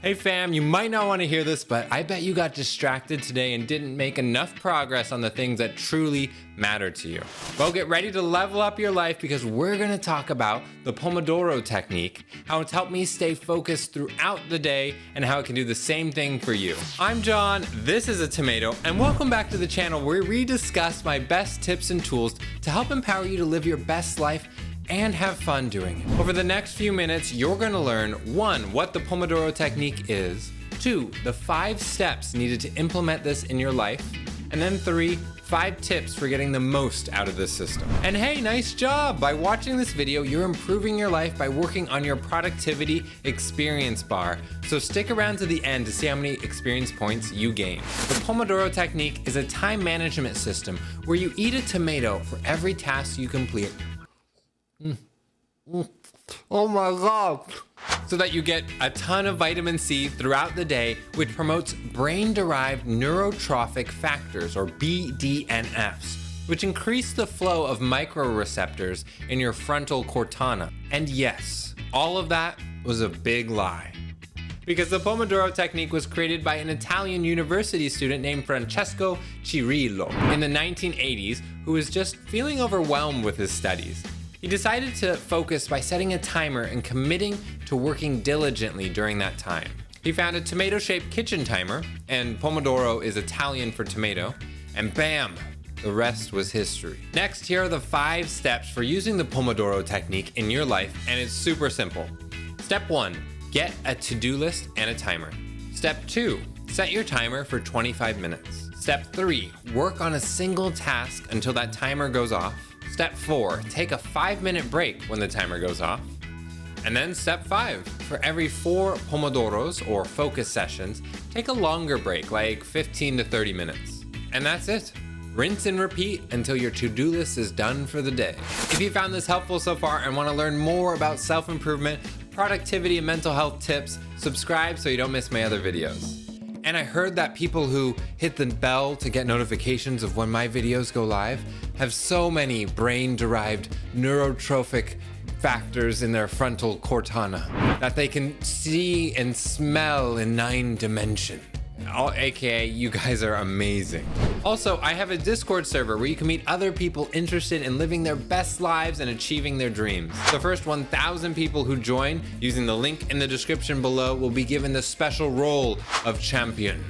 Hey fam, you might not want to hear this, but I bet you got distracted today and didn't make enough progress on the things that truly matter to you. Well, get ready to level up your life because we're going to talk about the Pomodoro Technique, how it's helped me stay focused throughout the day, and how it can do the same thing for you. I'm John, this is a tomato, and welcome back to the channel where we discuss my best tips and tools to help empower you to live your best life and have fun doing it. Over the next few minutes, you're gonna learn 1, what the Pomodoro Technique is, 2, the 5 steps needed to implement this in your life, and then 3, 5 tips for getting the most out of this system. And hey, nice job! By watching this video, you're improving your life by working on your productivity experience bar. So stick around to the end to see how many experience points you gain. The Pomodoro Technique is a time management system where you eat a tomato for every task you complete. Oh my God. So that you get a ton of vitamin C throughout the day, which promotes brain-derived neurotrophic factors, or BDNFs, which increase the flow of microreceptors in your frontal cortana. And yes, all of that was a big lie. Because the Pomodoro Technique was created by an Italian university student named Francesco Cirillo in the 1980s, who was just feeling overwhelmed with his studies. He decided to focus by setting a timer and committing to working diligently during that time. He found a tomato-shaped kitchen timer, and Pomodoro is Italian for tomato, and bam, the rest was history. Next, here are the 5 steps for using the Pomodoro Technique in your life, and it's super simple. Step 1, get a to-do list and a timer. Step 2, set your timer for 25 minutes. Step 3, work on a single task until that timer goes off. Step 4, take a 5-minute break when the timer goes off. And then step 5, for every 4 Pomodoros or focus sessions, take a longer break, like 15 to 30 minutes. And that's it. Rinse and repeat until your to-do list is done for the day. If you found this helpful so far and want to learn more about self-improvement, productivity, and mental health tips, subscribe so you don't miss my other videos. And I heard that people who hit the bell to get notifications of when my videos go live have so many brain-derived neurotrophic factors in their frontal cortana that they can see and smell in 9 dimensions. AKA, you guys are amazing. Also, I have a Discord server where you can meet other people interested in living their best lives and achieving their dreams. The first 1,000 people who join using the link in the description below will be given the special role of champion,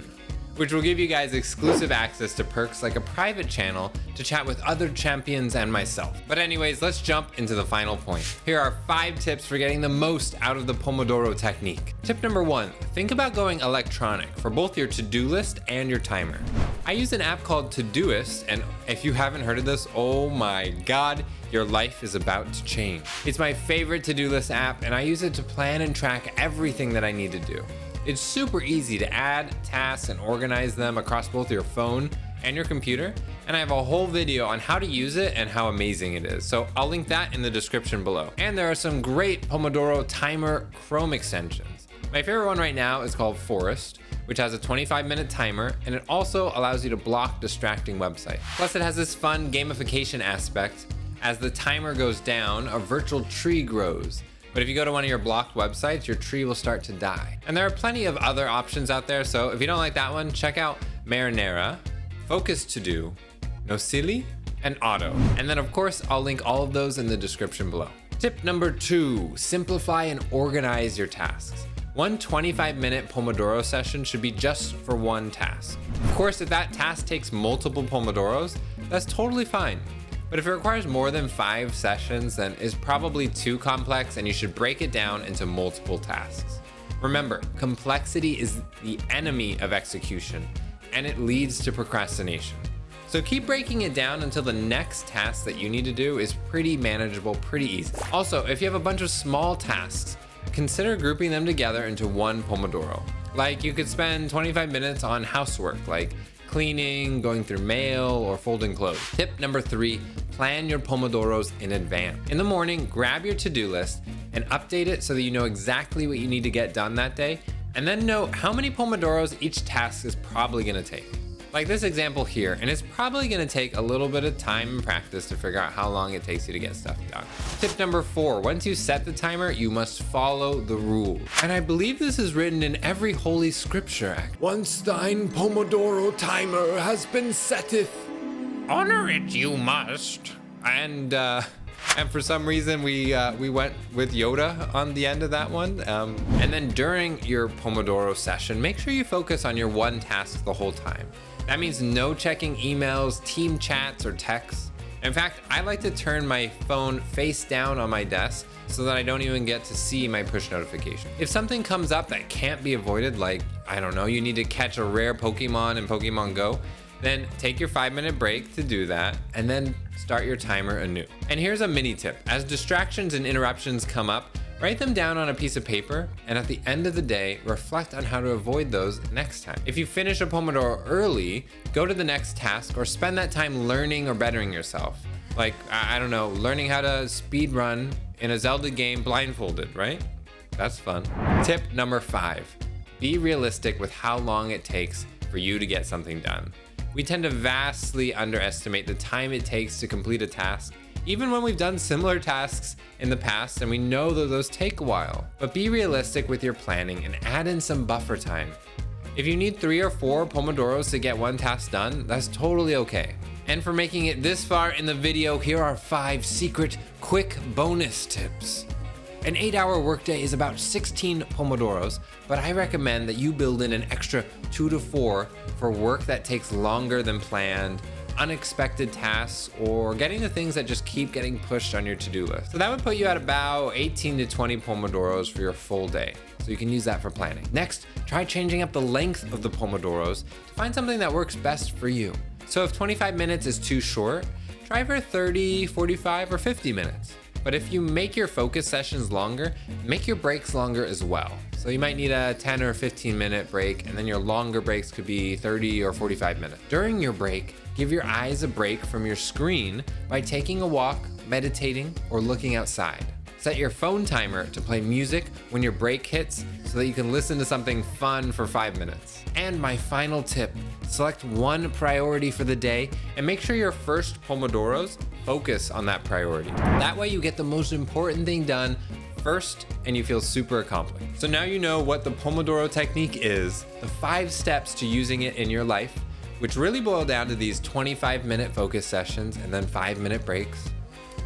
which will give you guys exclusive access to perks like a private channel to chat with other champions and myself. But anyways, let's jump into the final point. Here are 5 tips for getting the most out of the Pomodoro Technique. Tip number 1, think about going electronic for both your to-do list and your timer. I use an app called Todoist, and if you haven't heard of this, oh my God, your life is about to change. It's my favorite to-do list app, and I use it to plan and track everything that I need to do. It's super easy to add tasks and organize them across both your phone and your computer, and I have a whole video on how to use it and how amazing it is, so I'll link that in the description below. And there are some great Pomodoro timer Chrome extensions. My favorite one right now is called Forest, which has a 25-minute timer, and it also allows you to block distracting websites. Plus, it has this fun gamification aspect. As the timer goes down, a virtual tree grows. But if you go to one of your blocked websites, your tree will start to die. And there are plenty of other options out there, so if you don't like that one, check out Marinera, Focus To Do, Nocili, and Auto. And then of course, I'll link all of those in the description below. Tip number 2, simplify and organize your tasks. One 25-minute Pomodoro session should be just for one task. Of course, if that task takes multiple Pomodoros, that's totally fine. But if it requires more than 5 sessions, then it's probably too complex and you should break it down into multiple tasks. Remember, complexity is the enemy of execution, and it leads to procrastination. So keep breaking it down until the next task that you need to do is pretty manageable, pretty easy. Also, if you have a bunch of small tasks, consider grouping them together into one Pomodoro. Like you could spend 25 minutes on housework, like cleaning, going through mail, or folding clothes. Tip number 3, plan your Pomodoros in advance. In the morning, grab your to-do list and update it so that you know exactly what you need to get done that day, and then note how many Pomodoros each task is probably gonna take. like this example here, and it's probably gonna take a little bit of time and practice to figure out how long it takes you to get stuff done. Tip number 4, once you set the timer, you must follow the rules. And I believe this is written in every holy scripture. Once thine Pomodoro timer has been setteth, honor it you must. And for some reason we went with Yoda on the end of that one. And then during your Pomodoro session, make sure you focus on your one task the whole time. That means no checking emails, team chats, or texts. In fact, I like to turn my phone face down on my desk so that I don't even get to see my push notification. If something comes up that can't be avoided, like, I don't know, you need to catch a rare Pokemon in Pokemon Go, then take your 5-minute break to do that, and then start your timer anew. And here's a mini tip. As distractions and interruptions come up, write them down on a piece of paper, and at the end of the day, reflect on how to avoid those next time. If you finish a Pomodoro early, go to the next task or spend that time learning or bettering yourself. Like, I don't know, learning how to speed run in a Zelda game blindfolded, right? That's fun. Tip number 5, be realistic with how long it takes for you to get something done. We tend to vastly underestimate the time it takes to complete a task, even when we've done similar tasks in the past and we know that those take a while. But be realistic with your planning and add in some buffer time. If you need 3 or 4 Pomodoros to get one task done, that's totally okay. And for making it this far in the video, here are 5 secret quick bonus tips. An 8-hour workday is about 16 Pomodoros, but I recommend that you build in an extra 2 to 4 for work that takes longer than planned, unexpected tasks, or getting the things that just keep getting pushed on your to-do list. So that would put you at about 18 to 20 Pomodoros for your full day. So you can use that for planning. Next, try changing up the length of the Pomodoros to find something that works best for you. So if 25 minutes is too short, try for 30, 45, or 50 minutes. But if you make your focus sessions longer, make your breaks longer as well. So you might need a 10 or 15 minute break, and then your longer breaks could be 30 or 45 minutes. During your break, give your eyes a break from your screen by taking a walk, meditating, or looking outside. Set your phone timer to play music when your break hits so that you can listen to something fun for 5 minutes. And my final tip, select one priority for the day and make sure your first Pomodoros focus on that priority. That way you get the most important thing done first and you feel super accomplished. So now you know what the Pomodoro Technique is, the 5 steps to using it in your life, which really boil down to these 25-minute focus sessions and then 5-minute breaks,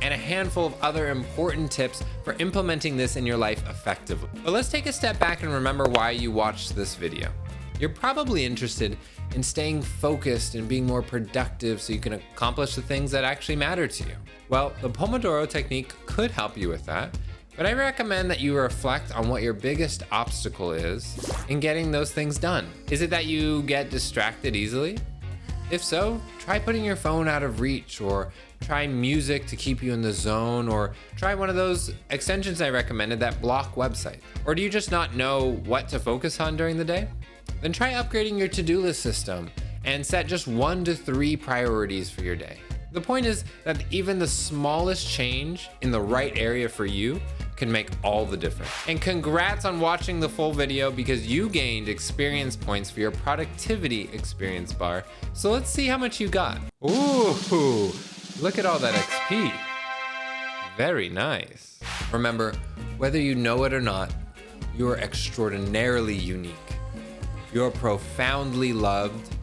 and a handful of other important tips for implementing this in your life effectively. But let's take a step back and remember why you watched this video. You're probably interested in staying focused and being more productive so you can accomplish the things that actually matter to you. Well, the Pomodoro Technique could help you with that, but I recommend that you reflect on what your biggest obstacle is in getting those things done. Is it that you get distracted easily? If so, try putting your phone out of reach, or try music to keep you in the zone, or try one of those extensions I recommended that block websites. Or do you just not know what to focus on during the day? Then try upgrading your to-do list system and set just 1 to 3 priorities for your day. The point is that even the smallest change in the right area for you can make all the difference. And congrats on watching the full video, because you gained experience points for your productivity experience bar. So let's see how much you got. Ooh, look at all that XP. Very nice. Remember, whether you know it or not, you are extraordinarily unique. You're profoundly loved,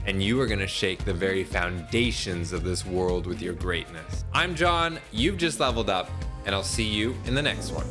and you are gonna shake the very foundations of this world with your greatness. I'm John, you've just leveled up, and I'll see you in the next one.